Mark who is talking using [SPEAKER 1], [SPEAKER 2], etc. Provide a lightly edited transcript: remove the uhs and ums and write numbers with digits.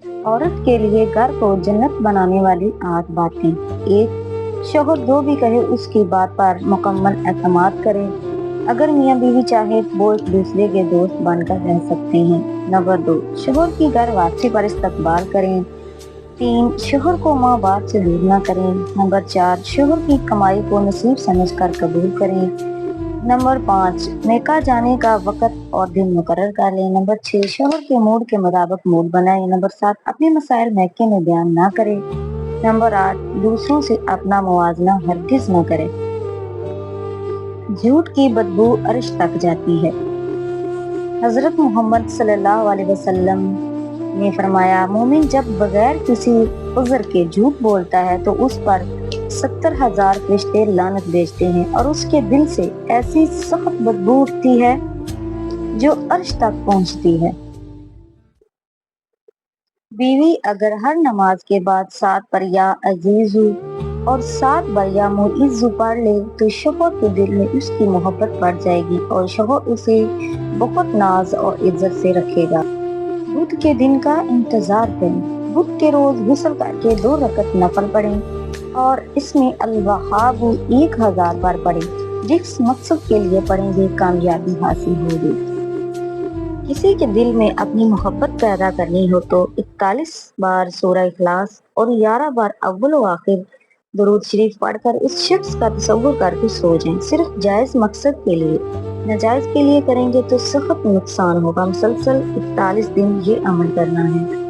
[SPEAKER 1] عورت کے لیے گھر کو جنت بنانے والی 8 باتیں۔ 1، شوہر جو بھی کہے اس کی بات پر مکمل اعتماد کرے۔ اگر میاں بیوی چاہے وہ ایک دوسرے کے دوست بن کر رہ سکتے ہیں۔ نمبر 2، شوہر کی گھر واپسی پر استقبال کریں۔ 3، شوہر کو ماں باپ سے دور نہ کریں۔ نمبر 4، شوہر کی کمائی کو نصیب سمجھ کر قبول کریں۔ نمبر 5، نکاح جانے کا وقت اور دن مقرر کر لیں۔ نمبر 6، شوہر کے موڈ کے مطابق موڈ بنائیں۔ نمبر 7، اپنے مسائل میکے میں بیان نہ کریں۔ نمبر 8، دوسروں سے اپنا موازنہ ہرگز نہ کریں۔ جھوٹ کی بدبو عرش تک جاتی ہے۔ حضرت محمد صلی اللہ علیہ وسلم نے فرمایا، مومن جب بغیر کسی عذر کے جھوٹ بولتا ہے تو اس پر 70,000 فرشتے لعنت بھیجتے ہیں اور اس کے دل سے ایسی سخت بدبو اٹھتی ہے جو عرش تک پہنچتی ہے۔ بیوی اگر ہر نماز کے بعد 7 بار یا عزیزو اور 7 بار یا معزو پڑھ لے تو شوہر کے دل میں اس کی محبت بڑھ جائے گی اور شوہر اسے بہت ناز اور عزت سے رکھے گا۔ بدھ کے دن کا انتظار کریں۔ بدھ کے روز غسل کر کے 2 رکعت نفل پڑھیں اور اس میں الوہاب 1000 بار پڑھیں۔ جس مقصد کے لیے پڑھیں گے کامیابی حاصل ہوگی۔ کسی کے دل میں اپنی محبت پیدا کرنی ہو تو 41 بار سورہ اخلاص اور 11 بار اول و آخر درود شریف پڑھ کر اس شخص کا تصور کر کے سو جائیں۔ صرف جائز مقصد کے لیے، ناجائز کے لیے کریں گے تو سخت نقصان ہوگا۔ مسلسل 41 دن یہ عمل کرنا ہے۔